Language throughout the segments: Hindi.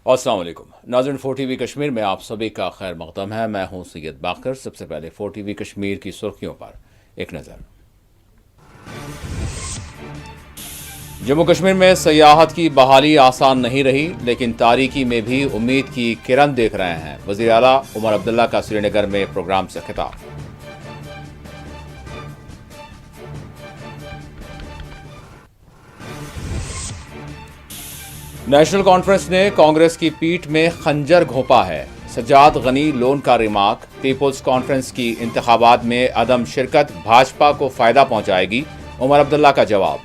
अस्सलाम वालेकुम नाज़रीन, 4 TV कश्मीर में आप सभी का खैर मक़दम है। मैं हूं सैयद बाकर। सबसे पहले 4 TV कश्मीर की सुर्खियों पर एक नज़र। जम्मू कश्मीर में सयाहत की बहाली आसान नहीं रही, लेकिन तारीकी में भी उम्मीद की किरण देख रहे हैं। वज़ीर आला उमर अब्दुल्ला का श्रीनगर में प्रोग्राम से खिताब। नेशनल कॉन्फ्रेंस ने कांग्रेस की पीठ में खंजर घोंपा है। सज्जाद गनी लोन का रिमार्क। पीपुल्स कॉन्फ्रेंस की इंतखाबात में अदम शिरकत भाजपा को फायदा पहुंचाएगी, उमर अब्दुल्ला का जवाब।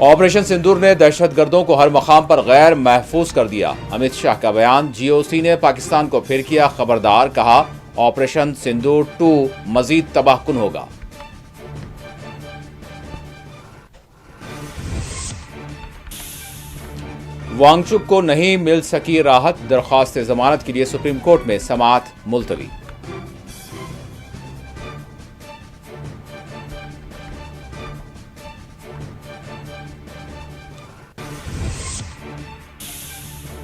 ऑपरेशन सिंदूर ने दहशतगर्दों को हर मकाम पर गैर महफूज कर दिया, अमित शाह का बयान। जीओसी ने पाकिस्तान को फिर किया खबरदार, कहा ऑपरेशन सिंदूर 2 मजीद तबाहकुन होगा। वांगचुक को नहीं मिल सकी राहत, दरख्वास्त जमानत के लिए सुप्रीम कोर्ट में समाअत मुलतवी।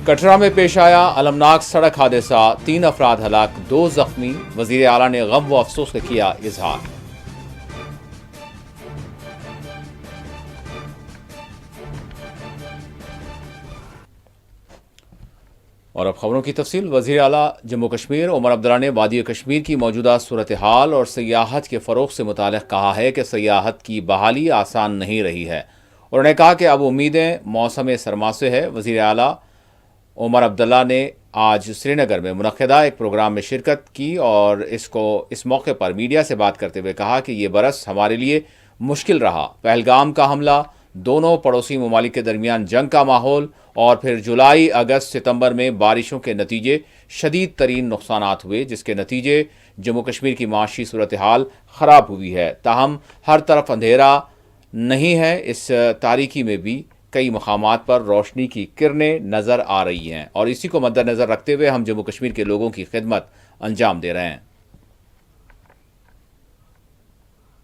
कटरा में पेश आया अलमनाक सड़क हादसा, 3 अफराद हलाक, 2 जख्मी। वजीर आला ने गम व अफसोस का किया इजहार। और अब खबरों की तफसील। वज़ीर आला जम्मू कश्मीर उमर अब्दुल्ला ने वादी कश्मीर की मौजूदा सूरत हाल और सयाहत के फ़रोग़ से मुताल्लिक़ कहा है कि सयाहत की बहाली आसान नहीं रही है। उन्होंने कहा कि अब उम्मीदें मौसम सरमा से है। वज़ीर आला उमर अब्दुल्ला ने आज श्रीनगर में मुनक़्क़दा एक प्रोग्राम में शिरकत की और इस मौके पर मीडिया से बात करते हुए कहा कि ये बरस हमारे लिए मुश्किल रहा। पहलगाम का हमला, दोनों पड़ोसी ममालिक के दरमियान जंग का माहौल और फिर जुलाई, अगस्त, सितंबर में बारिशों के नतीजे शदीद तरीन नुकसानात हुए, जिसके नतीजे जम्मू कश्मीर की माशी सूरत हाल ख़राब हुई है। ताहम हर तरफ अंधेरा नहीं है। इस तारीकी में भी कई मकामात पर रोशनी की किरणें नज़र आ रही हैं और इसी को मद्देनज़र रखते हुए हम जम्मू कश्मीर के लोगों की खिदमत अंजाम दे रहे हैं।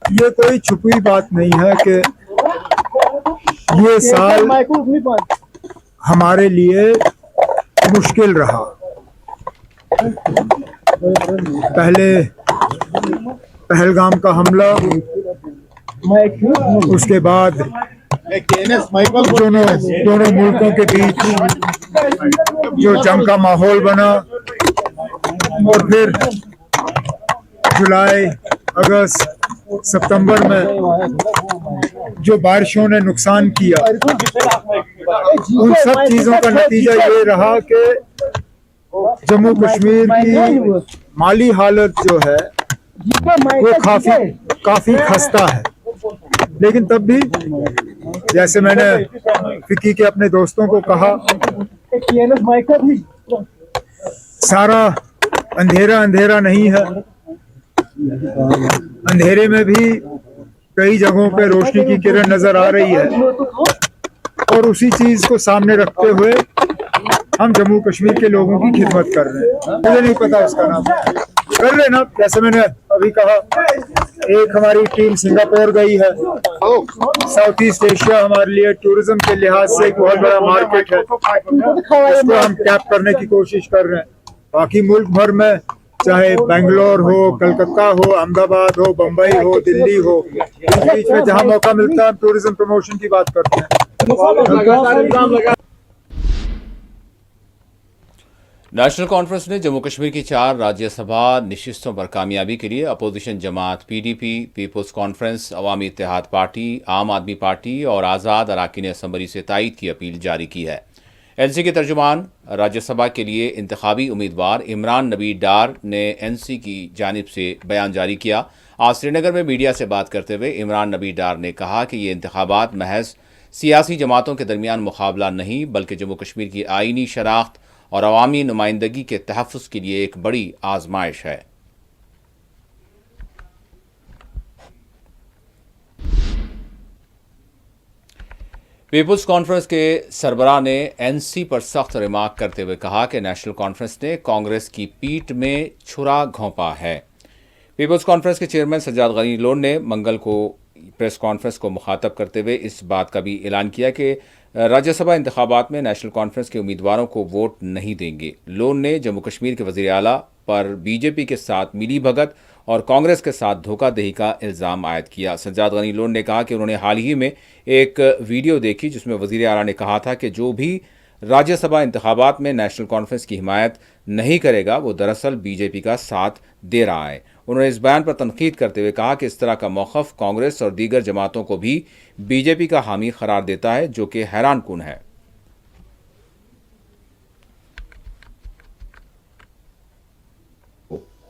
ये कोई छुपी बात नहीं है कि ये साल हमारे लिए मुश्किल रहा। पहले पहलगाम का हमला, उसके बाद दोनों मुल्कों के बीच जो जंग का माहौल बना और फिर जुलाई, अगस्त, सितंबर में जो बारिशों ने नुकसान किया, उन सब चीजों का नतीजा ये रहा कि जम्मू कश्मीर की माली हालत जो है वो काफी खस्ता है। लेकिन तब भी जैसे मैंने फिक्की के अपने दोस्तों को कहा, सारा अंधेरा अंधेरा नहीं है। अंधेरे में भी कई जगहों पे रोशनी की किरण नजर आ रही है और उसी चीज को सामने रखते हुए हम जम्मू कश्मीर के लोगों की खिदमत कर रहे हैं। मुझे नहीं पता उसका नाम, कर रहे ना। जैसे मैंने अभी कहा, एक हमारी टीम सिंगापुर गई है। साउथ ईस्ट एशिया हमारे लिए टूरिज्म के लिहाज से एक बहुत बड़ा मार्केट है, इसको हम कैप करने की कोशिश कर रहे हैं। बाकी मुल्क भर में चाहे बेंगलोर हो, कलकत्ता हो, अहमदाबाद हो, बम्बई हो, दिल्ली हो, इस बीच में जहां मौका मिलता है हम टूरिज्म प्रमोशन की बात करते हैं। नेशनल कॉन्फ्रेंस ने जम्मू कश्मीर की 4 राज्यसभा नशिस्तों पर कामयाबी के लिए अपोजिशन जमात PDP, पीपुल्स कॉन्फ्रेंस, अवामी इत्तेहाद पार्टी, आम आदमी पार्टी और आज़ाद अरकान असम्बली से तायद की अपील जारी की है। NC के तर्जुमान राज्यसभा के लिए इंतखाबी उम्मीदवार इमरान नबी डार ने NC की जानिब से बयान जारी किया। आज श्रीनगर में मीडिया से बात करते हुए इमरान नबी डार ने कहा कि ये इंतखाबात महज सियासी जमातों के दरमियान मुकाबला नहीं, बल्कि जम्मू कश्मीर की आइनी शनाख्त और अवामी नुमाइंदगी के तहफ़्फ़ुज़ के लिए एक बड़ी आजमाइश है। पीपुल्स कॉन्फ्रेंस के सरबराह ने NC पर सख्त रिमार्क करते हुए कहा कि नेशनल कॉन्फ्रेंस ने कांग्रेस की पीठ में छुरा घोंपा है। पीपुल्स कॉन्फ्रेंस के चेयरमैन सज्जाद गनी लोन ने मंगल को प्रेस कॉन्फ्रेंस को मुखातब करते हुए इस बात का भी ऐलान किया कि राज्यसभा इंतखाबात में नेशनल कॉन्फ्रेंस के उम्मीदवारों को वोट नहीं देंगे। लोन ने जम्मू कश्मीर के वज़ीर आला पर बीजेपी के साथ मिलीभगत और कांग्रेस के साथ धोखाधड़ी का इल्ज़ाम आयद किया। सज्जाद गनी लोन ने कहा कि उन्होंने हाल ही में एक वीडियो देखी जिसमें वज़ीर आला ने कहा था कि जो भी राज्यसभा इंतखाबात में नेशनल कॉन्फ्रेंस की हिमायत नहीं करेगा वो दरअसल बीजेपी का साथ दे रहा है। उन्होंने इस बयान पर तनकीद करते हुए कहा कि इस तरह का मौक़िफ़ कांग्रेस और दीगर जमातों को भी बीजेपी का हामी करार देता है, जो कि हैरानकुन है।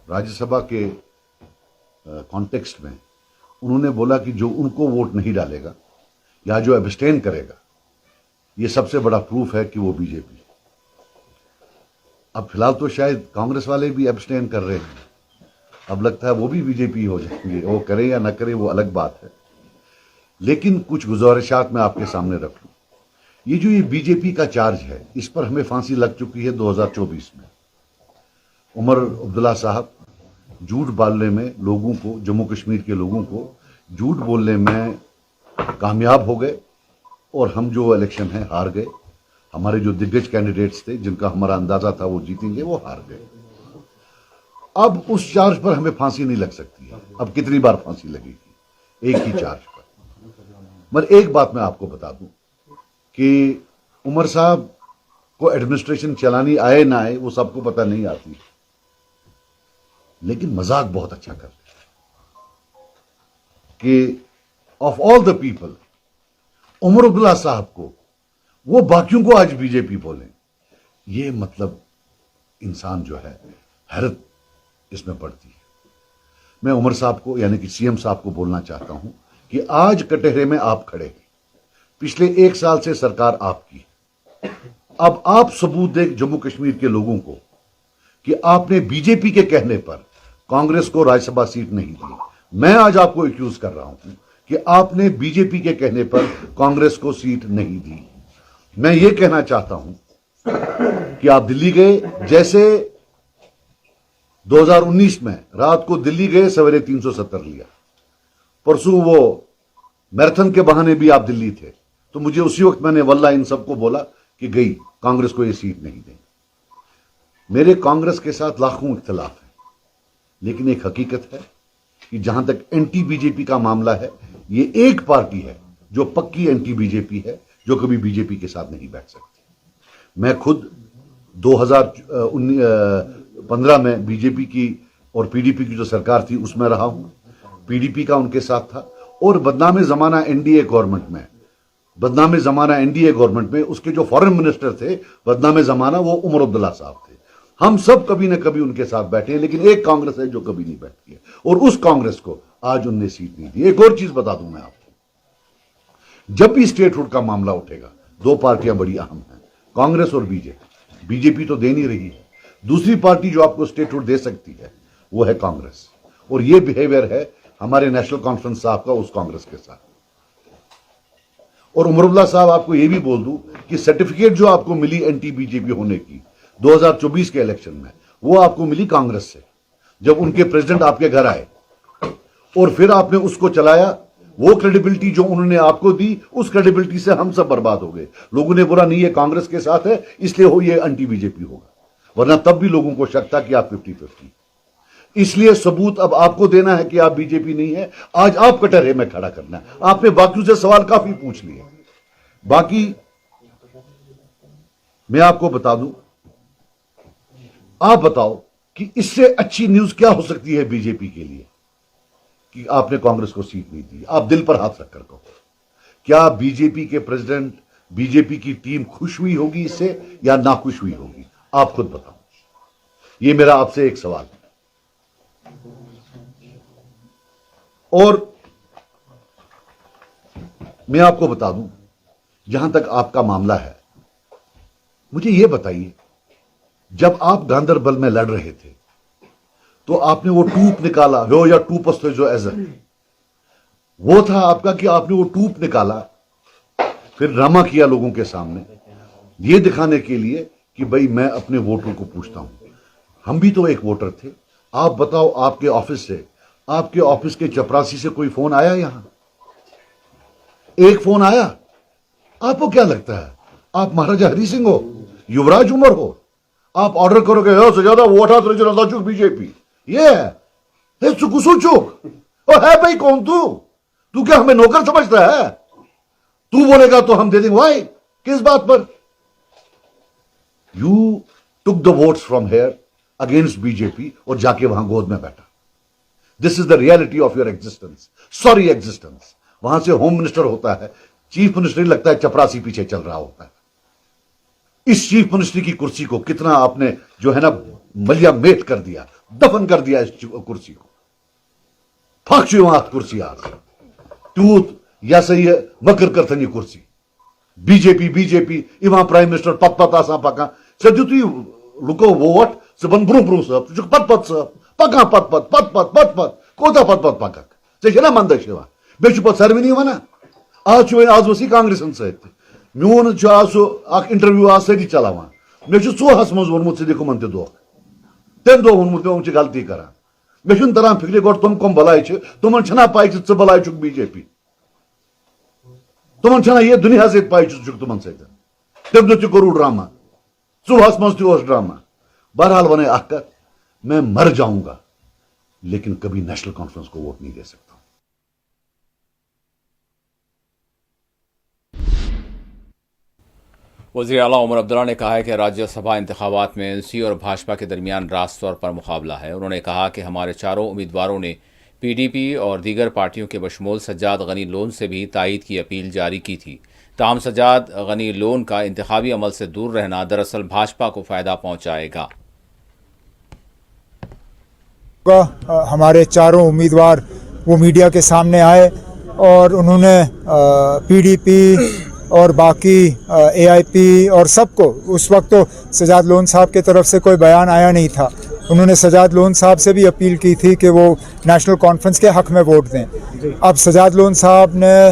राज्यसभा के कॉन्टेक्स्ट में उन्होंने बोला कि जो उनको वोट नहीं डालेगा या जो एब्स्टेन करेगा, ये सबसे बड़ा प्रूफ है कि वो बीजेपी। अब फिलहाल तो शायद कांग्रेस वाले भी एब्स्टेन कर रहे हैं, अब लगता है वो भी बीजेपी हो जाएंगे। वो करें या न करें वो अलग बात है, लेकिन कुछ गुजारिशात मैं आपके सामने रख लूं। ये बीजेपी का चार्ज है, इस पर हमें फांसी लग चुकी है 2024 में। उमर अब्दुल्ला साहब झूठ बोलने में लोगों को, जम्मू कश्मीर के लोगों को झूठ बोलने में कामयाब हो गए और हम जो इलेक्शन है हार गए। हमारे जो दिग्गज कैंडिडेट्स थे जिनका हमारा अंदाजा था वो जीतेंगे, वो हार गए। अब उस चार्ज पर हमें फांसी नहीं लग सकती है। अब कितनी बार फांसी लगेगी एक ही चार्ज पर? मगर एक बात मैं आपको बता दूं कि उमर साहब को एडमिनिस्ट्रेशन चलानी आए ना आए वो सबको पता नहीं आती, लेकिन मजाक बहुत अच्छा करते हैं कि of all the people Omar Abdullah साहब को, वो बाकियों को आज बीजेपी बोले। ये मतलब इंसान जो है, हैरत इसमें पड़ती है। मैं उमर साहब को यानी कि सीएम साहब को बोलना चाहता हूं कि आज कटहरे में आप खड़े हैं, पिछले 1 साल से सरकार आपकी। अब आप सबूत दें जम्मू कश्मीर के लोगों को कि आपने बीजेपी के कहने पर कांग्रेस को राज्यसभा सीट नहीं दी। मैं आज आपको एक्यूज कर रहा हूं कि आपने बीजेपी के कहने पर कांग्रेस को सीट नहीं दी। मैं ये कहना चाहता हूं कि आप दिल्ली गए, जैसे 2019 में रात को दिल्ली गए, सवेरे 370 लिया। परसों वो मैराथन के बहाने भी आप दिल्ली थे, तो मुझे उसी वक्त मैंने वल्ला इन सबको बोला कि गई कांग्रेस को ये सीट नहीं देंगे। मेरे कांग्रेस के साथ लाखों इख्तिलाफ है, लेकिन एक हकीकत है कि जहां तक एंटी बीजेपी का मामला है, ये एक पार्टी है जो पक्की एंटी बीजेपी है, जो कभी बीजेपी के साथ नहीं बैठ सकती। मैं खुद 2015 में बीजेपी की और पीडीपी की जो सरकार थी उसमें रहा हूं, पीडीपी का उनके साथ था। और बदनामे जमाना एनडीए गवर्नमेंट में उसके जो फॉरेन मिनिस्टर थे बदनामे जमाना, वो उमर अब्दुल्ला साहब थे। हम सब कभी ना कभी उनके साथ बैठे हैं, लेकिन एक कांग्रेस है जो कभी नहीं बैठती है, और उस कांग्रेस को आज उनने सीट नहीं दी। एक और चीज बता दूं मैं आपको, जब भी स्टेटहुड का मामला उठेगा, 2 पार्टियां बड़ी अहम हैं, कांग्रेस और बीजेपी। बीजेपी तो दे नहीं रही है, दूसरी पार्टी जो आपको स्टेटहुड दे सकती है वो है कांग्रेस। और ये बिहेवियर है हमारे नेशनल कॉन्फ्रेंस साहब का उस कांग्रेस के साथ। और उमर अब्दुल्ला साहब, आपको ये भी बोल दूं कि सर्टिफिकेट जो आपको मिली एंटी बीजेपी होने की 2024 के इलेक्शन में, वो आपको मिली कांग्रेस से, जब उनके प्रेसिडेंट आपके घर आए और फिर आपने उसको चलाया। वो क्रेडिबिलिटी जो उन्होंने आपको दी, उस क्रेडिबिलिटी से हम सब बर्बाद हो गए। लोगों ने बोला नहीं ये कांग्रेस के साथ है इसलिए हो ये एंटी बीजेपी होगा, वरना तब भी लोगों को शक था कि आप 50-50। इसलिए सबूत अब आपको देना है कि आप बीजेपी नहीं है। आज आप कटहरे में खड़ा करना है। आपने बाकियों से सवाल काफी पूछ लिए। बाकी मैं आपको बता दूं, आप बताओ कि इससे अच्छी न्यूज क्या हो सकती है बीजेपी के लिए कि आपने कांग्रेस को सीट नहीं दी। आप दिल पर हाथ रखकर कहो, क्या बीजेपी के प्रेसिडेंट, बीजेपी की टीम खुश हुई होगी इससे या नाखुश हुई होगी? आप खुद बताओ। ये मेरा आपसे एक सवाल है। और मैं आपको बता दूं, जहां तक आपका मामला है, मुझे यह बताइए, जब आप गांदरबल में लड़ रहे थे तो आपने वो टूप निकाला, वो या टूपस थे जो एजर, वो था आपका कि आपने वो टूप निकाला, फिर ड्रामा किया लोगों के सामने, ये दिखाने के लिए कि भाई मैं अपने वोटर को पूछता हूं। हम भी तो एक वोटर थे। आप बताओ, आपके ऑफिस से, आपके ऑफिस के चपरासी से कोई फोन आया यहां? एक फोन आया? आपको क्या लगता है आप महाराजा हरि सिंह हो, युवराज उमर हो? आप ऑर्डर करोगे से ज्यादा वो अठा चुक बीजेपी, ये है चुक और है भाई कौन तू क्या हमें नौकर समझता है? तू बोलेगा तो हम दे देंगे। वाई? किस बात पर? You took the votes from here against BJP और जाके वहां गोद में बैठा। This is the reality of your existence, sorry existence. वहां से होम मिनिस्टर होता है, चीफ मिनिस्टर लगता है चपरासी पीछे चल रहा होता है। इस चीफ मिनिस्टर की कुर्सी को कितना आपने जो है ना मलिया मेट कर दिया, दफन कर दिया इस कुर्सी को। फाक वहां कुर्सी आज टूथ या सही है मकर करथनी कुर्सी बीजेपी इमा प्राइम मिनिस्टर पत आसान पकान सदु तु लुको वोट बन ब्रू सब पत सब पकान पत कोता पत पकक ना मंद बे पे सरवनी वन आज आज वसी कांग्रेस मोन आज इंटरव्यू आज सारी चलावान मे चोहस मज वोनमुत दी कुमन तम तम दह वोनमुत पे गलती करान मे तरह फिक्र गो तुम कम बलाय तुम छना पाई च बलाय चुक बीजेपी तुम छना ये दुनिया से पाई चुक तुम तम दो करू ड्रामा सुबह मज ड्रामा। बहरहाल वन अख मैं मर जाऊंगा लेकिन कभी नेशनल कॉन्फ्रेंस को वोट नहीं दे सकता। वज़ीर आला उमर अब्दुल्ला ने कहा है कि राज्यसभा इंतखाबात में एनसी और भाजपा के दरमियान रास्त तौर पर मुकाबला है। उन्होंने कहा कि हमारे चारों उम्मीदवारों ने पीडीपी और दीगर पार्टियों के बशमूल सज्जाद गनी लोन से भी तायीद की अपील जारी की थी। ताहम सज्जाद गनी लोन का इंतखाबी अमल से दूर रहना दरअसल भाजपा को फ़ायदा पहुंचाएगा। हमारे चारों उम्मीदवार वो मीडिया के सामने आए और उन्होंने पीडीपी और बाकी एआईपी और सबको, उस वक्त तो सज्जाद लोन साहब के तरफ से कोई बयान आया नहीं था, उन्होंने सज्जाद लोन साहब से भी अपील की थी कि वो नेशनल कॉन्फ्रेंस के हक़ में वोट दें। अब सज्जाद लोन साहब ने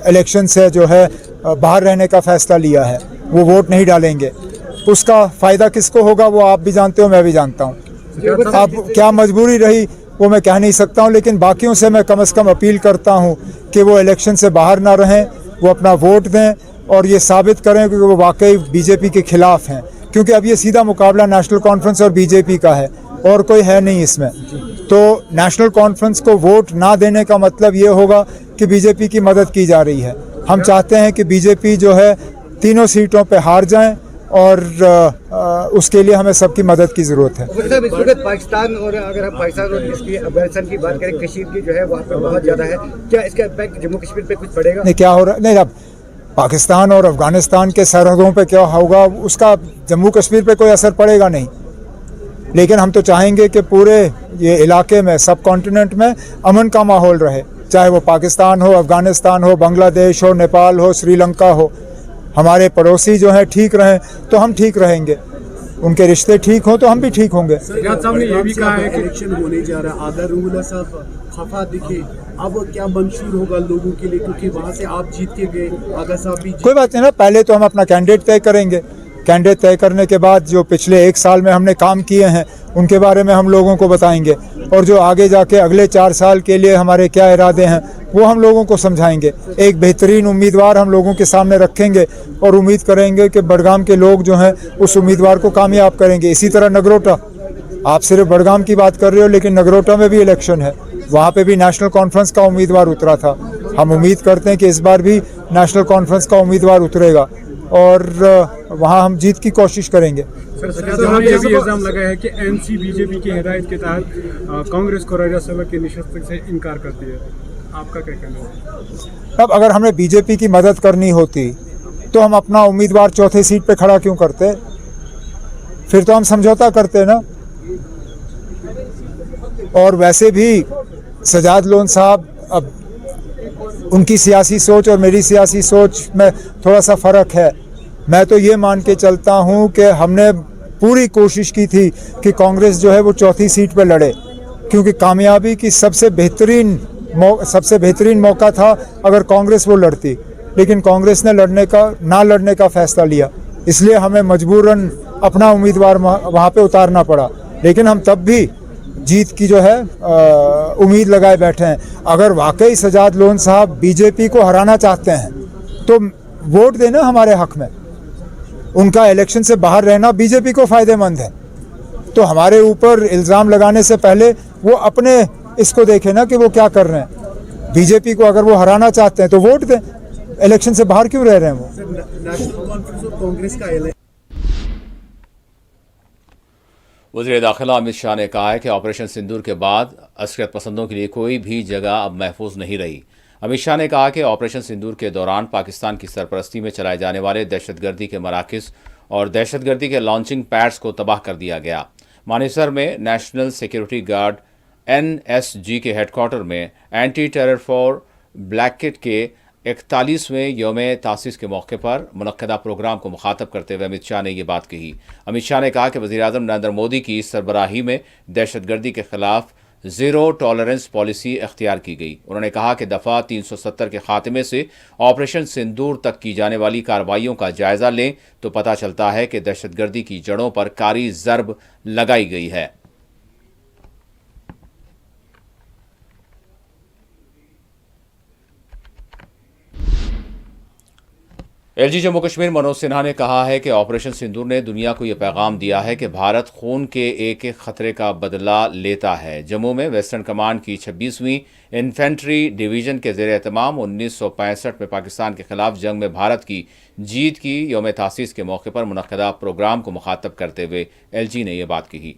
इलेक्शन से जो है बाहर रहने का फ़ैसला लिया है, वो वोट नहीं डालेंगे। उसका फ़ायदा किसको होगा वो आप भी जानते हो, मैं भी जानता हूँ। अब क्या मजबूरी रही वो मैं कह नहीं सकता हूँ, लेकिन बाकियों से मैं कम से कम अपील करता हूँ कि वो इलेक्शन से बाहर ना रहें, वो अपना वोट दें और ये साबित करें कि वो वाकई बीजेपी के खिलाफ हैं, क्योंकि अब ये सीधा मुकाबला नेशनल कॉन्फ्रेंस और बीजेपी का है और कोई है नहीं इसमें। तो नेशनल कॉन्फ्रेंस को वोट ना देने का मतलब ये होगा कि बीजेपी की मदद की जा रही है। हम चाहते हैं कि बीजेपी जो है तीनों सीटों पे हार जाएं और उसके लिए हमें सबकी मदद की ज़रूरत है। इस वक्त पाकिस्तान और अगर हम पाकिस्तान और इसकी अफगानिस्तान की बात करें, कश्मीर की जो है वहाँ पर बहुत ज़्यादा है, क्या इसका इम्पैक्ट जम्मू कश्मीर पे कुछ पड़ेगा? नहीं, क्या हो रहा नहीं, अब पाकिस्तान और अफगानिस्तान के सरहदों पे क्या होगा उसका जम्मू कश्मीर पे कोई असर पड़ेगा नहीं, लेकिन हम तो चाहेंगे कि पूरे ये इलाके में, सब कॉन्टिनेंट में अमन का माहौल रहे, चाहे वो पाकिस्तान हो, अफगानिस्तान हो, बांग्लादेश हो, नेपाल हो, श्रीलंका हो। हमारे पड़ोसी जो हैं ठीक रहें तो हम ठीक रहेंगे, उनके रिश्ते ठीक हों तो हम भी ठीक होंगे। साहब ने ये भी कहा है कि इलेक्शन होने जा रहा है, आधा रूला साहब खफा दिखे, अब क्या मंशूर होगा लोगों के लिए, क्योंकि वहाँ से आप जीत के गए, आगा साहब भी कोई बात नहीं ना, पहले तो हम अपना कैंडिडेट तय करेंगे, कैंडिडेट तय करने के बाद जो पिछले 1 साल में हमने काम किए हैं उनके बारे में हम लोगों को बताएंगे, और जो आगे जाके अगले 4 साल के लिए हमारे क्या इरादे हैं वो हम लोगों को समझाएंगे। एक बेहतरीन उम्मीदवार हम लोगों के सामने रखेंगे और उम्मीद करेंगे कि बडगाम के लोग जो हैं उस उम्मीदवार को कामयाब करेंगे। इसी तरह नगरोटा, आप सिर्फ बडगाम की बात कर रहे हो लेकिन नगरोटा में भी इलेक्शन है, वहाँ पे भी नेशनल कॉन्फ्रेंस का उम्मीदवार उतरा था। हम उम्मीद करते हैं कि इस बार भी नेशनल कॉन्फ्रेंस का उम्मीदवार उतरेगा और वहाँ हम जीत की कोशिश करेंगे। सर, ये भी इल्जाम लगा है कि एनसी बीजेपी की हिदायत के तहत कांग्रेस को राज्यसभा की निशस्त से इनकार कर दिया, आपका क्या कहना है? अब अगर हमें बीजेपी की मदद करनी होती तो हम अपना उम्मीदवार चौथे सीट पे खड़ा क्यों करते? फिर तो हम समझौता करते ना। और वैसे भी सज्जाद लोन साहब, अब उनकी सियासी सोच और मेरी सियासी सोच में थोड़ा सा फ़र्क है। मैं तो ये मान के चलता हूँ कि हमने पूरी कोशिश की थी कि कांग्रेस जो है वो चौथी सीट पे लड़े, क्योंकि कामयाबी की सबसे बेहतरीन मौका था अगर कांग्रेस वो लड़ती, लेकिन कांग्रेस ने ना लड़ने का फ़ैसला लिया, इसलिए हमें मजबूरन अपना उम्मीदवार वहाँ पे उतारना पड़ा। लेकिन हम तब भी जीत की जो है उम्मीद लगाए बैठे हैं। अगर वाकई सजाद लोन साहब बीजेपी को हराना चाहते हैं तो वोट देना हमारे हक में। उनका इलेक्शन से बाहर रहना बीजेपी को फायदेमंद है। तो हमारे ऊपर इल्ज़ाम लगाने से पहले वो अपने इसको देखें ना कि वो क्या कर रहे हैं। बीजेपी को अगर वो हराना चाहते हैं तो वोट दें, इलेक्शन से बाहर क्यों रह रहे हैं वो। नेशनल कॉन्फ्रेंस और कांग्रेस का वज़ीर दाखिला अमित शाह ने कहा है कि ऑपरेशन सिंदूर के बाद अस्करियत पसंदों के लिए कोई भी जगह अब महफूज नहीं रही। अमित शाह ने कहा कि ऑपरेशन सिंदूर के दौरान पाकिस्तान की सरपरस्ती में चलाए जाने वाले दहशतगर्दी के मराकज़ और दहशतगर्दी के लॉन्चिंग पैड्स को तबाह कर दिया गया। मानेसर में नेशनल सिक्योरिटी गार्ड NSG के हेडक्वार्टर में एंटी टेरर फॉर ब्लैकेट के 41वें यौम तासीस के मौके पर मुनक्कदा प्रोग्राम को मुखातब करते हुए अमित शाह ने ये बात कही। अमित शाह ने कहा कि वज़ीर-ए-आज़म नरेंद्र मोदी की सरबराही में दहशतगर्दी के खिलाफ ज़ीरो टॉलरेंस पॉलिसी अख्तियार की गई। उन्होंने कहा कि दफ़ा 370 के खात्मे से ऑपरेशन सिंदूर तक की जाने वाली कार्रवाइयों का जायज़ा लें तो पता चलता है कि दहशतगर्दी की जड़ों पर कारी ज़रब लगाई गई है। LG जम्मू कश्मीर मनोज सिन्हा ने कहा है कि ऑपरेशन सिंदूर ने दुनिया को यह पैगाम दिया है कि भारत खून के एक एक खतरे का बदला लेता है। जम्मू में वेस्टर्न कमांड की 26वीं इन्फेंट्री डिवीजन के ज़ेर एहतमाम 1965 में पाकिस्तान के खिलाफ जंग में भारत की जीत की यौम तासीस के मौके पर मुनक्कदा प्रोग्राम को मुखातब करते हुए LG ने यह बात कही।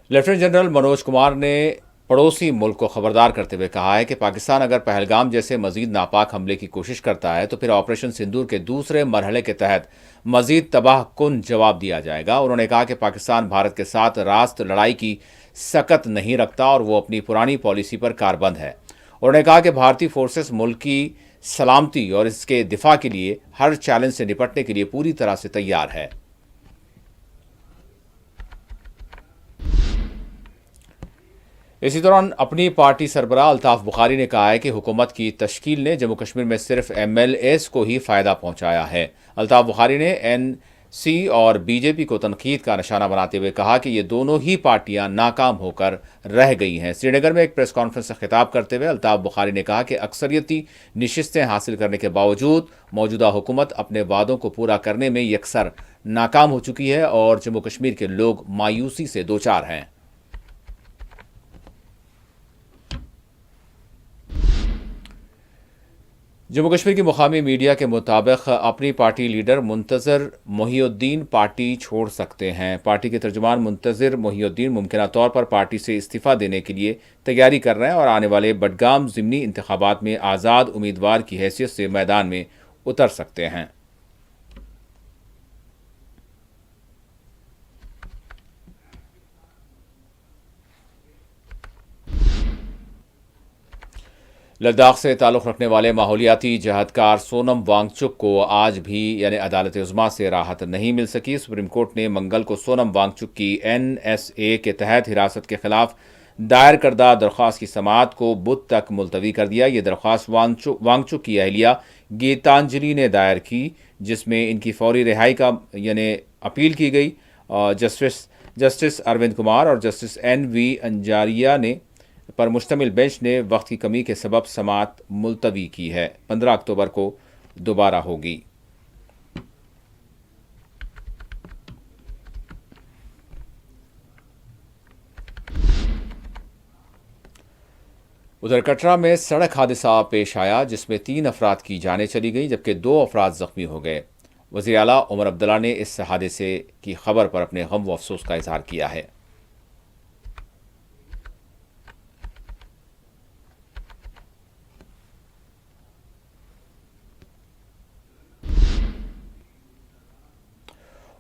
लेफ्टिनेंट जनरल मनोज कुमार ने पड़ोसी मुल्क को खबरदार करते हुए कहा है कि पाकिस्तान अगर पहलगाम जैसे मजीद नापाक हमले की कोशिश करता है तो फिर ऑपरेशन सिंदूर के दूसरे मरहले के तहत मजीद तबाह कुन जवाब दिया जाएगा। उन्होंने कहा कि पाकिस्तान भारत के साथ रास्त लड़ाई की सकत नहीं रखता और वो अपनी पुरानी पॉलिसी पर कारबंद है। उन्होंने कहा कि भारतीय फोर्सेस मुल्क की सलामती और इसके दिफा के लिए हर चैलेंज से निपटने के लिए पूरी तरह से तैयार है। इसी दौरान अपनी पार्टी सरबराह अल्ताफ बुखारी ने कहा है कि हुकूमत की तश्कील ने जम्मू कश्मीर में सिर्फ MLAs को ही फ़ायदा पहुंचाया है। अल्ताफ बुखारी ने NC और BJP को तनकीद का निशाना बनाते हुए कहा कि ये दोनों ही पार्टियां नाकाम होकर रह गई हैं। श्रीनगर में एक प्रेस कॉन्फ्रेंस से खिताब करते हुए अल्ताफ बुखारी ने कहा कि अक्सरियती नशिस्तें हासिल करने के बावजूद मौजूदा हुकूमत अपने वादों को पूरा करने में यकसर नाकाम हो चुकी है और जम्मू कश्मीर के लोग मायूसी से दो चार हैं। जम्मू कश्मीर की मुकामी मीडिया के मुताबिक अपनी पार्टी लीडर मुंतज़िर मोहिउद्दीन पार्टी छोड़ सकते हैं। पार्टी के तर्जुमान मुंतज़िर मोहिउद्दीन मुमकिना तौर पर पार्टी से इस्तीफ़ा देने के लिए तैयारी कर रहे हैं और आने वाले बडगाम ज़िमनी इंतखाबात में आज़ाद उम्मीदवार की हैसियत से मैदान में उतर सकते हैं। लद्दाख से ताल्लुक़ रखने वाले माहौलियाती जहदकार सोनम वांगचुक को आज भी यानी अदालत उज़्मा से राहत नहीं मिल सकी। सुप्रीम कोर्ट ने मंगल को सोनम वांगचुक की NSA के तहत हिरासत के खिलाफ दायर करदा दरख्वास्त की समाअत को बुध तक मुलतवी कर दिया। ये दरख्वास्त वांगचुक की अहलिया गीतांजलि ने दायर की, जिसमें इनकी फौरी रिहाई का यानी अपील की गई। जस्टिस अरविंद कुमार और जस्टिस NV अंजारिया ने पर मुश्तमिल बेंच ने वक्त की कमी के सबब समाअत मुलतवी की है। 15 अक्टूबर को दोबारा होगी। उधर कटरा में सड़क हादसा पेश आया जिसमें 3 अफराद की जानें चली गई जबकि 2 अफराद जख्मी हो गए। वज़ीर आला उमर अब्दुल्ला ने इस हादसे की खबर पर अपने गम व अफसोस का इजहार किया है।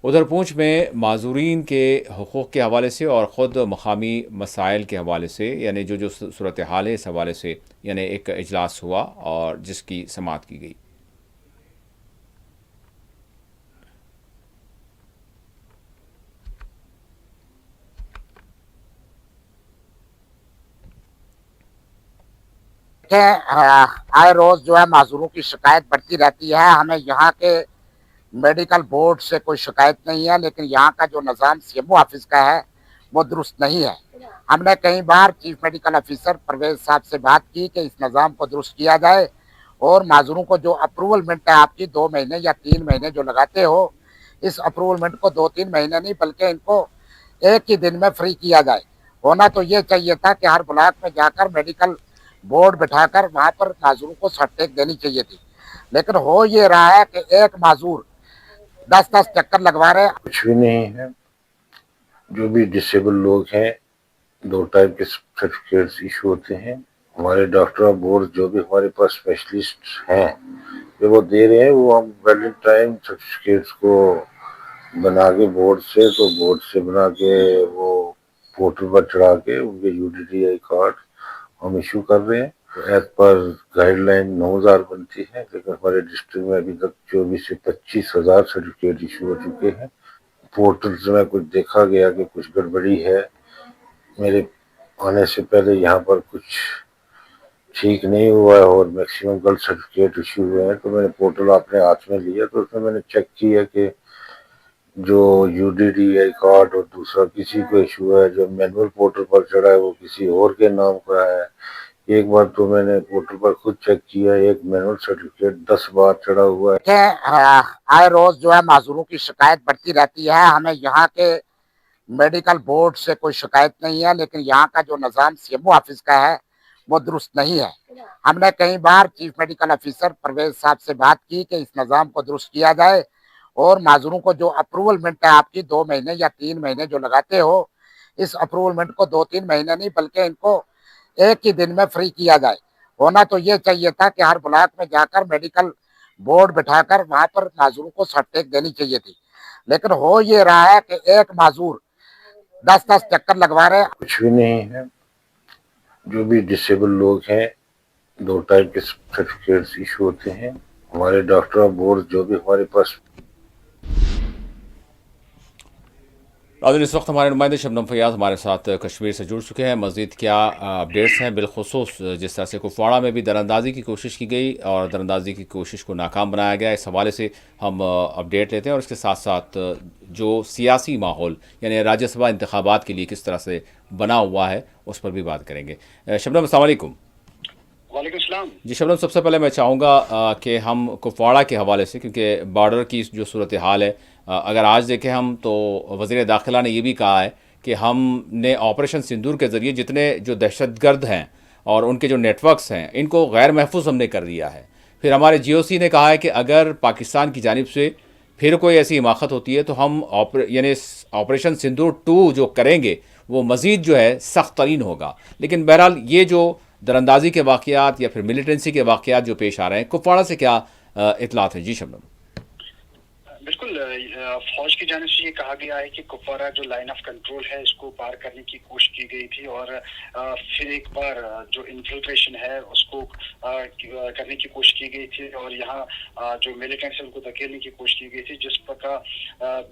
उधर पूंछ में माजूरीन के हुकूक़ के हवाले से और ख़ुद मकामी मसाइल के हवाले से यानी जो सूरत हाल है इस हवाले से यानी एक इजलास हुआ और जिसकी समाअत की गई। आए रोज जो है माजूरों की शिकायत बढ़ती रहती है। हमें यहाँ के मेडिकल बोर्ड से कोई शिकायत नहीं है, लेकिन यहाँ का जो निज़ाम सीएमओ ऑफिस का है वो दुरुस्त नहीं है। हमने कई बार चीफ मेडिकल ऑफिसर परवेज साहब से बात की कि इस निज़ाम को दुरुस्त किया जाए और माजूरों को जो अप्रूवलमेंट है आपकी 2 महीने या 3 महीने जो लगाते हो, इस अप्रूवलमेंट को 2-3 महीने नहीं बल्कि इनको एक ही दिन में फ्री किया जाए। होना तो ये चाहिए था कि हर ब्लॉक में जाकर मेडिकल बोर्ड बिठाकर वहां पर माजूरों को सर्टिफिकेट देनी चाहिए थी, लेकिन हो ये रहा है कि एक माजूर 10-10 चक्कर लगवा रहे हैं। कुछ भी नहीं है। जो भी डिसेबल लोग हैं 2 टाइप के सर्टिफिकेट्स इशू होते हैं। हमारे डॉक्टर ऑफ बोर्ड जो भी हमारे पास स्पेशलिस्ट हैं जो वो दे रहे हैं, वो हम वैलिड टाइम सर्टिफिकेट्स को बना के बोर्ड से बना के वो पोर्टल पर चढ़ा के उनके यूडीडीआई कार्ड हम इशू कर रहे हैं। एज पर गाइडलाइन 9,000 बनती है, लेकिन हमारे डिस्ट्रिक्ट में अभी तक 24 से 25,000 सर्टिफिकेट इशू हो चुके हैं। पोर्टल्स में कुछ देखा गया कि कुछ गड़बड़ी है। मेरे आने से पहले यहाँ पर कुछ ठीक नहीं हुआ है और मैक्सिमम गलत सर्टिफिकेट इशू हुए हैं, तो मैंने पोर्टल अपने हाथ में लिया, तो उसमें मैंने चेक किया कि जो यूडीडीआई कार्ड और दूसरा किसी को इशू है, जो मैनुअल पोर्टल पर चढ़ा है वो किसी और के नाम का है। एक बार तो मैंने पोर्टल पर खुद चेक किया, एक मैनुअल सर्टिफिकेट 10 बार चढ़ा हुआ है। आए रोज जो है माजूरों की शिकायत बढ़ती रहती है। हमें यहाँ के मेडिकल बोर्ड से कोई शिकायत नहीं है, लेकिन यहाँ का जो निज़ाम सीएमओ ऑफिस का है वो दुरुस्त नहीं है। हमने कई बार चीफ मेडिकल ऑफिसर परवेज साहब से बात की कि इस निज़ाम को दुरुस्त किया जाए और माजूरों को जो अप्रूवलमेंट है आपकी 2 महीने या 3 महीने जो लगाते हो, इस अप्रूवलमेंट को 2-3 महीने नहीं बल्कि इनको एक ही दिन में फ्री किया जाए। होना तो ये चाहिए था कि हर ब्लॉक में जाकर मेडिकल बोर्ड बिठाकर वहां पर माजूरों को सर्टिफिकेट देनी चाहिए थी, लेकिन हो ये रहा है कि एक माजूर 10-10 चक्कर लगवा रहे हैं। कुछ भी नहीं है। जो भी डिसेबल लोग हैं 2 टाइप के सर्टिफिकेट्स इशू होते हैं। हमारे डॉक्टर ऑफ बोर्ड जो भी हमारे पास नाज़रीन, इस वक्त हमारे नुमाइंदे शबनम फैयाज़ हमारे साथ कश्मीर से जुड़ चुके हैं। मज़ीद क्या अपडेट्स हैं, बिलखुसूस जिस तरह से कुपवाड़ा में भी दरअंदाजी की कोशिश की गई और दरअंदाजी की कोशिश को नाकाम बनाया गया, इस हवाले से हम अपडेट लेते हैं और इसके साथ साथ जो सियासी माहौल यानी राज्यसभा इंतखाबात के लिए किस तरह से बना हुआ है उस पर भी बात करेंगे। शबनम, अस्सलाम वालेकुम। वालेकुम सलाम। जी शबनम, सबसे पहले मैं चाहूँगा कि हम कुपवाड़ा के हवाले से, क्योंकि बॉर्डर की जो सूरत हाल है, अगर आज देखें हम तो वज़ीर दाखिला ने यह भी कहा है कि हमने ऑपरेशन सिंदूर के ज़रिए जितने जो दहशतगर्द हैं और उनके जो नेटवर्क्स हैं इनको गैर महफूज हमने कर दिया है। फिर हमारे जीओसी ने कहा है कि अगर पाकिस्तान की जानिब से फिर कोई ऐसी हिमाकत होती है तो हम यानी ऑपरेशन सिंदूर 2 जो करेंगे वो मज़ीद जो है सख्त तरीन होगा। लेकिन बहरहाल ये जो दरअंदाजी के वाक़यात या फिर मिलिटेंसी के वाक़यात जो पेश आ रहे हैं, कुपवाड़ा से क्या इतलात है? जी शबनम। बिल्कुल, फौज की जानिब से ये कहा गया है कि कुपवाड़ा जो लाइन ऑफ कंट्रोल है इसको पार करने की कोशिश की गई थी और फिर एक बार जो इन्फिल्ट्रेशन है उसको करने की कोशिश की गई थी और यहाँ जो मिलिटेंट्स है उनको धकेलने की कोशिश की गई थी, जिस प्रकार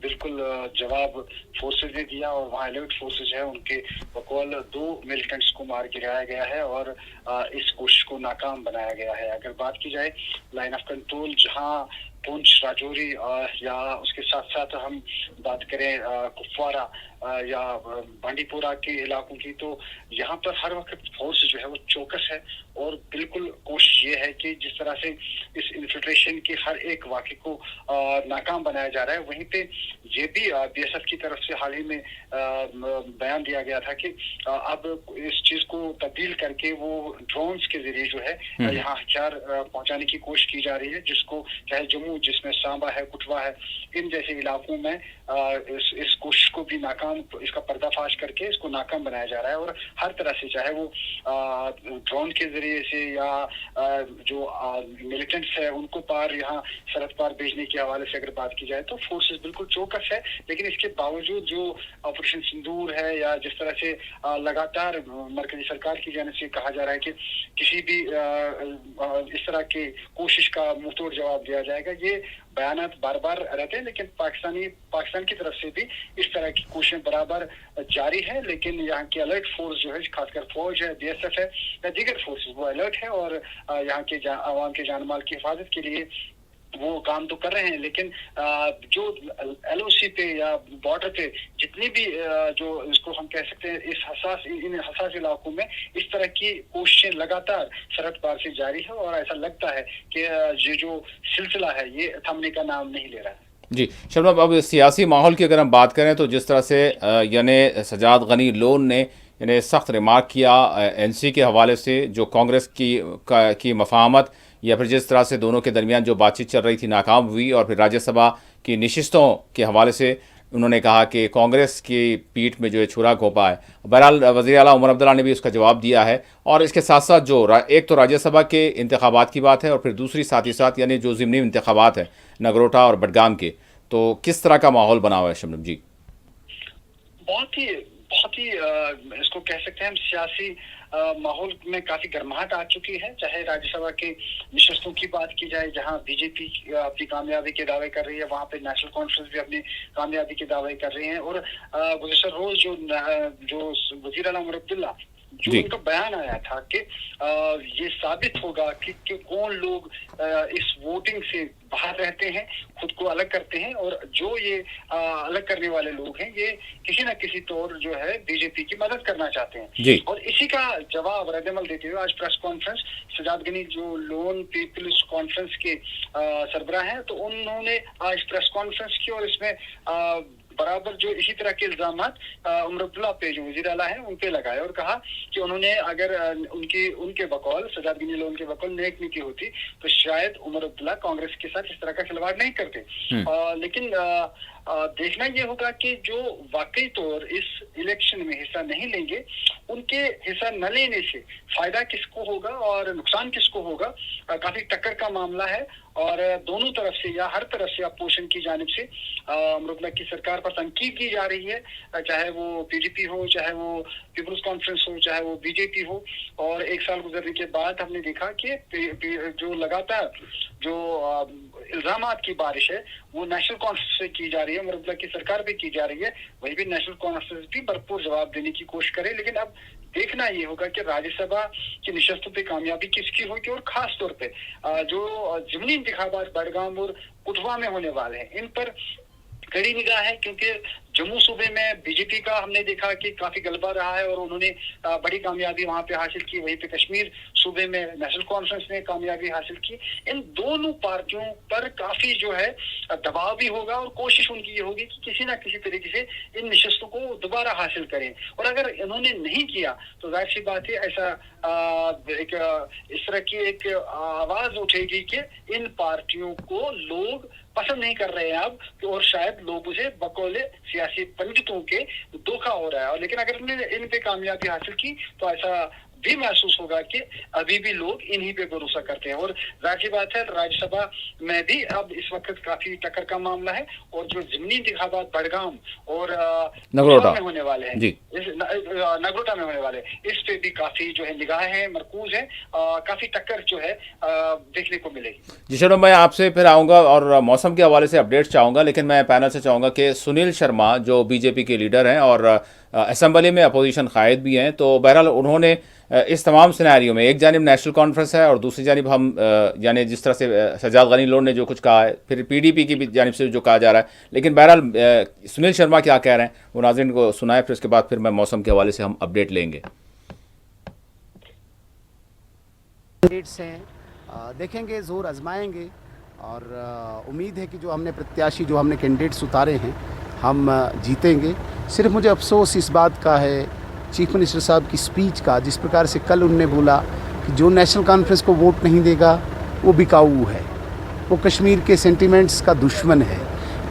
बिल्कुल जवाब फोर्सेज ने दिया और वहाँ एलिट फोर्सेज है उनके बकौल 2 मिलिटेंट्स को मार गिराया गया है और इस कोशिश को नाकाम बनाया गया है। अगर बात की जाए लाइन ऑफ कंट्रोल जहाँ पुंछ, राजौरी या उसके साथ साथ हम बात करें कुपवाड़ा या बांडीपुरा के इलाकों की, तो यहाँ पर हर वक्त फोर्स जो है वो चौकस है और बिल्कुल कोशिश ये है कि जिस तरह से इस इन्फिल्ट्रेशन के हर एक वाक़े को नाकाम बनाया जा रहा है, वहीं पे ये भी बीएसएफ की तरफ से हाल ही में बयान दिया गया था कि अब इस चीज को तब्दील करके वो ड्रोन्स के जरिए जो है यहाँ हथियार पहुंचाने की कोशिश की जा रही है, जिसको चाहे जम्मू जिसमें सांबा है, कुटवा है, इन जैसे इलाकों में इस कोशिश को भी नाकाम, इसका पर्दाफाश करके इसको नाकाम बनाया जा रहा है और हर तरह से चाहे वो ड्रोन के जरिए से या जो मिलिटेंट्स है उनको पार यहाँ सरहद पार भेजने के हवाले से अगर बात की जाए तो फोर्सेस बिल्कुल चौकस है। लेकिन इसके बावजूद जो ऑपरेशन सिंदूर है या जिस तरह से लगातार मरकजी सरकार की जानिब से कहा जा रहा है कि किसी भी इस तरह के कोशिश का मुंहतोड़ जवाब दिया जाएगा, ये बयानात बार बार रहते हैं, लेकिन पाकिस्तान की तरफ से भी इस तरह की कोशिशें बराबर जारी है। लेकिन यहाँ की अलर्ट फोर्स जो है, खासकर फौज है, BSF है या दीगर फोर्सेस, वो अलर्ट है और यहाँ के आवाम के जान माल की हिफाजत के लिए वो काम तो कर रहे हैं। लेकिन जो LOC पे या बॉर्डर पे जितनी भी जो इसको हम कह सकते हैं इन हसास इलाकों में इस तरह की कोशिशें लगातार सरहद पार से जारी है और ऐसा लगता है कि ये जो सिलसिला है ये थमने का नाम नहीं ले रहा है। जी शबनम, अब सियासी माहौल की अगर हम बात करें तो जिस तरह से यानी सजाद गनी लोन ने यानी सख्त रिमार्क किया NC के हवाले से, जो कांग्रेस की मफाहमत या फिर जिस तरह से दोनों के दरमियान जो बातचीत चल रही थी नाकाम हुई, और फिर राज्यसभा की नशिस्तों के हवाले से उन्होंने कहा कि कांग्रेस की पीठ में जो है छुरा घोंपा है। बहरहाल वज़ीर आला उमर अब्दुल्ला ने भी उसका जवाब दिया है। और इसके साथ साथ जो एक तो राज्यसभा के इंतखाबात की बात है और फिर दूसरी साथ ही साथ यानी जो ज़िमनी इंतखाबात है नगरोटा और बडगाम के, तो किस तरह का माहौल बना हुआ है शबनम जी? बहुत ही इसको कह सकते हैं हम सियासी माहौल में काफी गर्माहट आ चुकी है। चाहे राज्यसभा के नशिस्तों की बात की जाए, जहां बीजेपी अपनी कामयाबी के दावे कर रही है, वहां पे नेशनल कॉन्फ्रेंस भी अपनी कामयाबी के दावे कर रही है। और गुज़श्ता रोज जो वज़ीर आला उमर अब्दुल्ला जो उनका बयान आया था कि ये साबित होगा कि कौन लोग इस वोटिंग से बाहर रहते हैं, खुद को अलग करते हैं, और जो ये अलग करने वाले लोग हैं ये किसी न किसी तौर जो है बीजेपी की मदद करना चाहते हैं। और इसी का जवाब रद्दमल देते हुए आज प्रेस कॉन्फ्रेंस सजाद गनी जो लोन पीपल्स कॉन्फ्रेंस के सरबराह हैं, तो उन्होंने आज प्रेस कॉन्फ्रेंस की और इसमें बराबर जो इसी तरह के इल्जाम उमर अब्दुल्ला पे जो वज़ीर आला है उन पे लगाए और कहा कि उन्होंने अगर उनके बकौल सजाद गनी लोन के बकौल नेक नीति होती तो शायद उमर अब्दुल्ला कांग्रेस के साथ इस तरह का खिलवाड़ नहीं करते। लेकिन देखना ये होगा कि जो वाकई तौर इस इलेक्शन में हिस्सा नहीं लेंगे, उनके हिस्सा न लेने से फायदा किसको होगा और नुकसान किसको होगा। काफी टक्कर का मामला है और दोनों तरफ से या हर तरफ से अपोजिशन की जानिब से उमर अब्दुल्ला की सरकार पर तनकीद की जा रही है, चाहे वो PDP हो, चाहे वो पीपल्स कॉन्फ्रेंस हो, चाहे वो BJP हो। और एक साल गुजरने के बाद हमने देखा कि जो लगातार जो इल्जामात की बारिश है वो नेशनल कॉन्फ्रेंस से की जा रही है, उमर अब्दुल्ला की सरकार पे की जा रही है। वही भी नेशनल कॉन्फ्रेंस भी भरपूर जवाब देने की कोशिश करे। लेकिन अब देखना ये होगा कि राज्यसभा की नशिस्तों पे कामयाबी किसकी होगी और खास तौर पे जो ज़िमनी इंतखाबात बडगाम और कुटवा में होने वाले हैं, इन पर कड़ी निगाह है। क्योंकि जम्मू सूबे में बीजेपी का हमने देखा कि काफी गलबा रहा है और उन्होंने बड़ी कामयाबी वहां पे हासिल की। वहीं पे कश्मीर सूबे में नेशनल कॉन्फ्रेंस ने कामयाबी हासिल की। इन दोनों पार्टियों पर काफी जो है दबाव भी होगा और कोशिश उनकी ये होगी कि किसी ना किसी तरीके से इन नशिस्तों को दोबारा हासिल करें। और अगर इन्होंने नहीं किया तो जाहिर सी बात है ऐसा एक इस तरह की एक आवाज उठेगी कि इन पार्टियों को लोग पसंद नहीं कर रहे हैं अब, और शायद लोगों से बकौले सियासी पंडितों के धोखा हो रहा है। लेकिन अगर इन्होंने इन पे कामयाबी हासिल की तो ऐसा भी महसूस होगा कि अभी भी लोग इन्हीं पे भरोसा करते हैं। और जाहिर बात है राज्यसभा में भी अब इस वक्त काफी टक्कर का मामला है और जो ज़िमनी इंतखाबात बडगाम और नगरोटा में होने वाले हैं, नगरोटा में होने वाले, इस पे भी काफी जो है निगाहें मरकूज है, काफी टक्कर जो है देखने को मिलेगी। जी चलो, मैं आपसे फिर आऊँगा और मौसम के हवाले से अपडेट चाहूँगा, लेकिन मैं पैनल से चाहूँगा कि सुनील शर्मा जो BJP के लीडर हैं और असेंबली में अपोजिशन कायद भी हैं, तो बहरहाल उन्होंने इस तमाम सिनेरियो में एक जानिब नेशनल कॉन्फ्रेंस है और दूसरी जानिब हम यानी जिस तरह से सजाद गनी लोन ने जो कुछ कहा है, फिर PDP की भी जानिब से जो कहा जा रहा है, लेकिन बहरहाल सुनील शर्मा क्या कह रहे हैं वो नाज़रीन को सुनाए, फिर उसके बाद फिर मैं मौसम के हवाले से हम अपडेट लेंगे। देखेंगे, जोर आजमाएंगे और उम्मीद है कि जो हमने प्रत्याशी जो हमने कैंडिडेट्स उतारे हैं हम जीतेंगे। सिर्फ मुझे अफसोस इस बात का है चीफ मिनिस्टर साहब की स्पीच का, जिस प्रकार से कल उनने बोला कि जो नेशनल कॉन्फ्रेंस को वोट नहीं देगा वो बिकाऊ है, वो कश्मीर के सेंटिमेंट्स का दुश्मन है।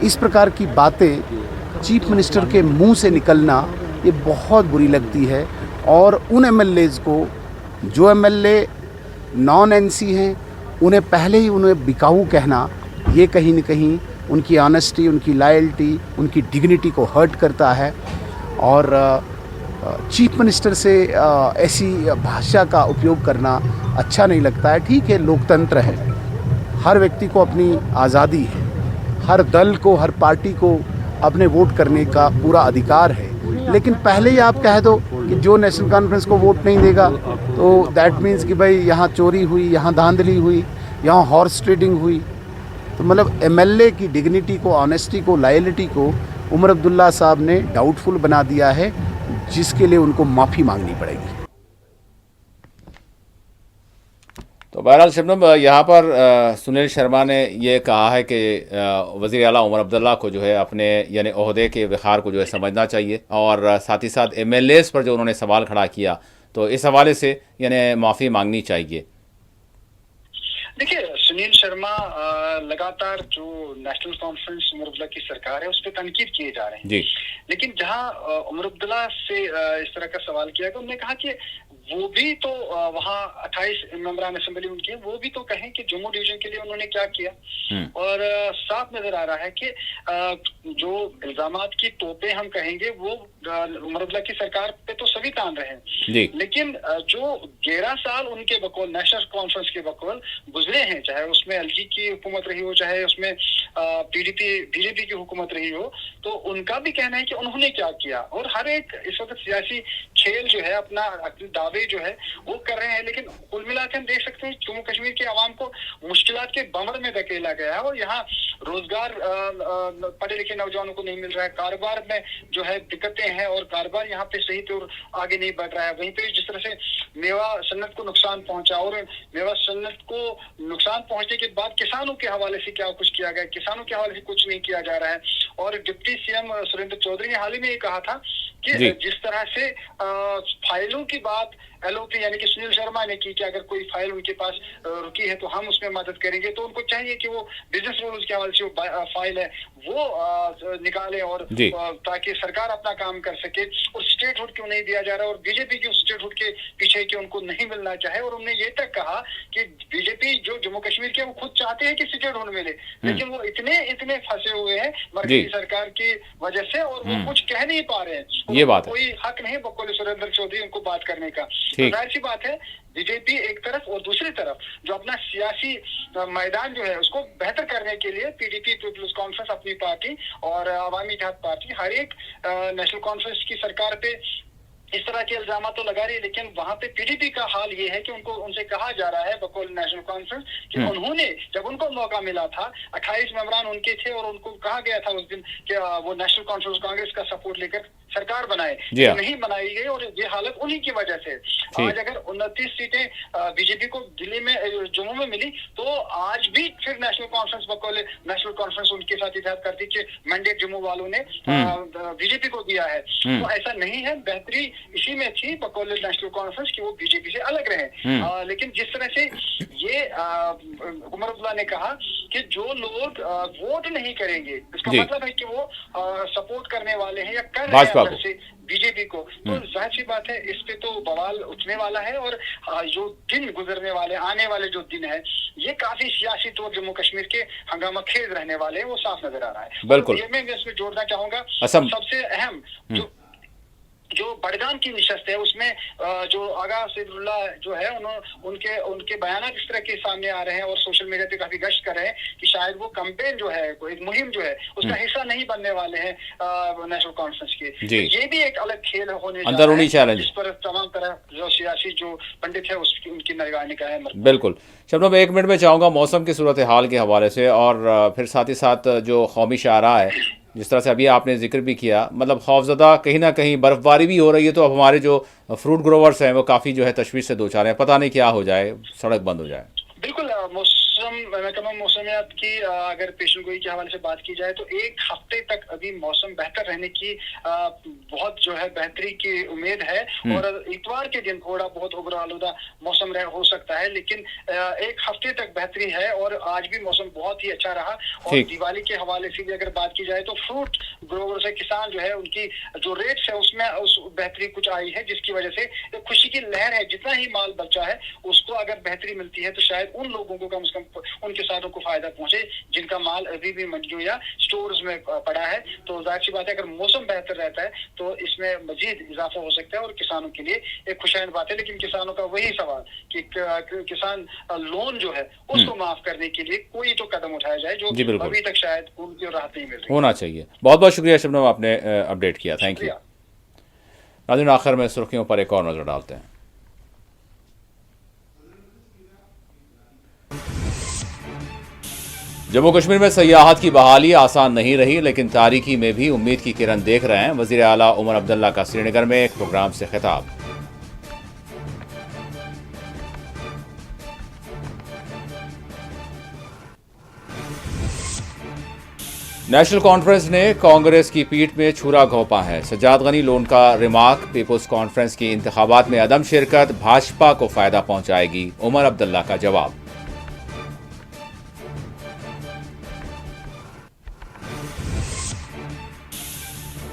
इस प्रकार की बातें चीफ मिनिस्टर के मुंह से निकलना ये बहुत बुरी लगती है। और उन MLAs को जो MLA नॉन NC हैं उन्हें पहले ही उन्हें बिकाऊ कहना ये कहीं न कहीं उनकी ऑनेस्टी, उनकी लॉयल्टी, उनकी डिग्निटी को हर्ट करता है। और चीफ मिनिस्टर से ऐसी भाषा का उपयोग करना अच्छा नहीं लगता है। ठीक है, लोकतंत्र है, हर व्यक्ति को अपनी आज़ादी है, हर दल को, हर पार्टी को अपने वोट करने का पूरा अधिकार है। लेकिन पहले ही आप कह दो कि जो नेशनल कॉन्फ्रेंस को वोट नहीं देगा तो दैट मीन्स कि भाई यहाँ चोरी हुई, यहाँ धांधली हुई, यहाँ हॉर्स ट्रेडिंग हुई। तो मतलब एमएलए की डिग्निटी को, ऑनेस्टी को, लॉयल्टी को उमर अब्दुल्ला साहब ने डाउटफुल बना दिया है, जिसके लिए उनको माफ़ी मांगनी पड़ेगी। तो बहरहाल शबनम, यहाँ पर सुनील शर्मा ने ये कहा है कि वज़ीर आला उमर अब्दुल्ला को जो है अपने यानी ओहदे के विखार को जो है समझना चाहिए, और साथ ही साथ एमएलएस पर जो उन्होंने सवाल खड़ा किया तो इस हवाले से यानी माफ़ी मांगनी चाहिए। देखिए, सुनील शर्मा लगातार जो नेशनल कॉन्फ्रेंस उमर अब्दुल्ला की सरकार है उस पर तनकीद किए जा रहे हैं जी। लेकिन जहां उमर अब्दुल्ला से इस तरह का सवाल किया गया, उन्होंने कहा कि वो भी तो वहां 28 मेंबरान असेंबली उनकी है, वो भी तो कहें कि जम्मू डिवीजन के लिए उन्होंने क्या किया। और साफ नजर आ रहा है कि जो इल्जामात की तोपें हम कहेंगे वो उमर अब्दुल्ला की सरकार पे तो सभी तान रहे हैं, लेकिन जो 11 साल उनके बकौल नेशनल कॉन्फ्रेंस के बकौल गुजरे हैं, चाहे उसमें एलजी की हुकूमत रही हो, चाहे उसमें बीजेपी की हुकूमत रही हो, तो उनका भी कहना है कि उन्होंने क्या किया। और हर एक इस वक्त सियासी खेल जो है, अपना दावे जो है वो कर रहे हैं, लेकिन कुल मिलाकर हम देख सकते हैं जम्मू कश्मीर के आवाम को मुश्किलात के बमर में धकेला गया है, और यहाँ रोजगार पढ़े लिखे नौजवानों को नहीं मिल रहा है, कारोबार में जो है दिक्कतें हैं, और कारोबार यहाँ पे सही तौर आगे नहीं बढ़ रहा है। वहीं पे जिस तरह से मेवा सन्नत को नुकसान पहुंचा, और मेवा सन्नत को नुकसान पहुंचने के बाद किसानों के हवाले से क्या कुछ किया गया, किसानों के हवाले से कुछ नहीं किया जा रहा है। और डिप्टी सीएम सुरेंद्र चौधरी ने हाल ही में ये कहा था कि जिस तरह से फाइलों की बात एलओपी यानी कि सुनील शर्मा ने की कि अगर कोई फाइल उनके पास रुकी है तो हम उसमें मदद करेंगे, तो उनको चाहिए कि वो बिजनेस रूल्स के हवाले से वो फाइल है वो निकाले, और ताकि सरकार अपना काम कर सके। और स्टेटहुड क्यों नहीं दिया जा रहा, और बीजेपी की स्टेटहुड के पीछे कि उनको नहीं मिलना चाहे। और उन्होंने ये तक कहा कि बीजेपी जो जम्मू कश्मीर के वो खुद चाहते हैं कि स्टेटहुड मिले, लेकिन वो इतने फंसे हुए हैं मरकजी सरकार की वजह से, और वो कुछ कह नहीं पा रहे हैं। ये बात कोई हक नहीं बकौल सुरेंद्र चौधरी उनको बात करने का। तो जाहिर सी बात है बीजेपी एक तरफ और दूसरी तरफ जो अपना सियासी मैदान जो है उसको बेहतर करने के लिए पीडीपी पीपल्स कॉन्फ्रेंस अपनी पार्टी और अवामी इत्तेहाद पार्टी हर एक नेशनल कॉन्फ्रेंस की सरकार पे इस तरह के इल्जाम तो लगा रही है, लेकिन वहां पे पीडीपी का हाल ये है कि उनसे कहा जा रहा है बकौल नेशनल कॉन्फ्रेंस कि उन्होंने जब उनको मौका मिला था 28 मेंबरान उनके थे, और उनको कहा गया था उस दिन कि वो नेशनल कॉन्फ्रेंस कांग्रेस का सपोर्ट लेकर सरकार बनाए, तो नहीं बनाई गई, और ये हालत उन्हीं की वजह से। आज अगर 29 सीटें बीजेपी को दिल्ली में जम्मू में मिली तो आज भी फिर नेशनल कॉन्फ्रेंस बकौल नेशनल कॉन्फ्रेंस उनके साथ इत्तेहाद करती कि मैंडेट जम्मू वालों ने बीजेपी को दिया है। तो ऐसा नहीं है, बेहतरी इसी में थी बकौल नेशनल कॉन्फ्रेंस की वो बीजेपी से अलग रहे। लेकिन जिस तरह से ये उमर अब्दुल्ला ने कहा कि जो लोग वोट नहीं करेंगे, इसका मतलब है कि वो सपोर्ट करने वाले हैं या कर रहे हैं अंदर से बीजेपी को, तो जाहिर सी बात है इस पे तो बवाल उठने वाला है। और जो दिन गुजरने वाले आने वाले जो दिन है ये काफी सियासी तौर जम्मू कश्मीर के हंगामा खेज रहने वाले हैं, वो साफ नजर आ रहा है। बिल्कुल, ये मैं इसमें जोड़ना चाहूंगा सबसे अहम जो बड़गाम की निशस्त है उसमें जो आगा सैदुल्ला जो है उनके बयान इस तरह के सामने आ रहे हैं और सोशल मीडिया पे काफी गश्त कर रहे हैं कि शायद वो कैंपेन जो है एक मुहिम जो है उसका हिस्सा नहीं बनने वाले हैं नेशनल कॉन्फ्रेंस के। तो ये भी एक अलग खेल होने जा रहा है चैलेंज, जिस पर तमाम तरह जो सियासी जो पंडित है उनकी निगाह है। बिल्कुल शबनम, 1 मिनट में चाहूँगा मौसम की सूरत हाल के हवाले से, और फिर साथ ही साथ जो कौमी शाहराह है जिस तरह से अभी आपने जिक्र भी किया, मतलब खौफजदा कहीं ना कहीं बर्फबारी भी हो रही है, तो अब हमारे जो फ्रूट ग्रोवर्स हैं वो काफ़ी जो है तशवीश से दो चार हैं, पता नहीं क्या हो जाए, सड़क बंद हो जाए। बिल्कुल, मौसमियात की अगर पेशन गोई के हवाले से बात की जाए तो 1 हफ्ते तक अभी मौसम बेहतर रहने की बहुत जो है बेहतरी की उम्मीद है, और इतवार के दिन थोड़ा बहुत उबड़ आलूदा मौसम हो सकता है, लेकिन 1 हफ्ते तक बेहतरी है। और आज भी मौसम बहुत ही अच्छा रहा। और दिवाली के हवाले से भी अगर बात की जाए तो फ्रूट ग्रोवर से किसान जो है उनकी जो रेट्स है उसमें बेहतरी कुछ आई है, जिसकी वजह से एक खुशी की लहर है। जितना ही माल बचा है उसको अगर बेहतरी मिलती है तो शायद उन लोगों को कम से कम उन किसानों को फायदा पहुंचे जिनका माल अभी भी मंडियों या स्टोर्स में पड़ा है। तो जाहिर सी बात है अगर मौसम बेहतर रहता है तो इसमें मजीद इजाफा हो सकता है और किसानों के लिए एक खुशहाल बात है। लेकिन किसानों का वही सवाल कि किसान लोन जो है उसको माफ करने के लिए कोई तो कदम उठाया जाए, जो अभी तक शायद उनकी राहत नहीं मिल रही होना चाहिए। बहुत बहुत शुक्रिया शबनम, आपने अपडेट किया, थैंक यू। नाज़रीन, आखिर में सुर्खियों पर एक और नजर डालते हैं। जम्मू कश्मीर में सयाहत की बहाली आसान नहीं रही, लेकिन तारीकी में भी उम्मीद की किरण देख रहे हैं। वजीर आला उमर अब्दुल्ला का श्रीनगर में एक प्रोग्राम से खिताब। नेशनल कॉन्फ्रेंस ने कांग्रेस की पीठ में छुरा घोंपा है। सज्जाद गनी लोन का रिमार्क, पीपुल्स कॉन्फ्रेंस की इंतखाबात में अदम शिरकत भाजपा को फायदा पहुंचाएगी, उमर अब्दुल्ला का जवाब।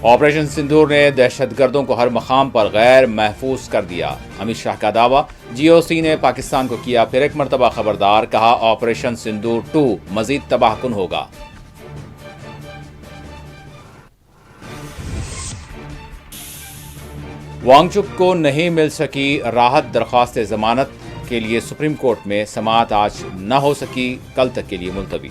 ऑपरेशन सिंदूर ने दहशतगर्दों को हर मकाम पर गैर महफूज कर दिया, अमित शाह का दावा। जीओसी ने पाकिस्तान को किया फिर एक मरतबा खबरदार, कहा ऑपरेशन सिंदूर 2 मजीद तबाहकुन होगा। वांगचुक को नहीं मिल सकी राहत, दरख्वास्त जमानत के लिए सुप्रीम कोर्ट में समाअत आज न हो सकी, कल तक के लिए मुलतवी।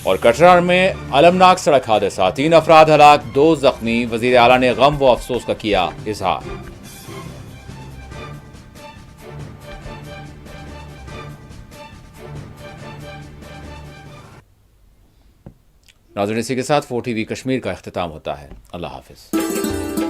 और कटरा में अलमनाक सड़क हादसा, 3 अफराद हलाक, 2 जख्मी। वजीर आला ने गम व अफसोस का किया इजहार। नाज़रीन, इसी के साथ 4TV कश्मीर का इख्तिताम होता है। अल्लाह हाफिज।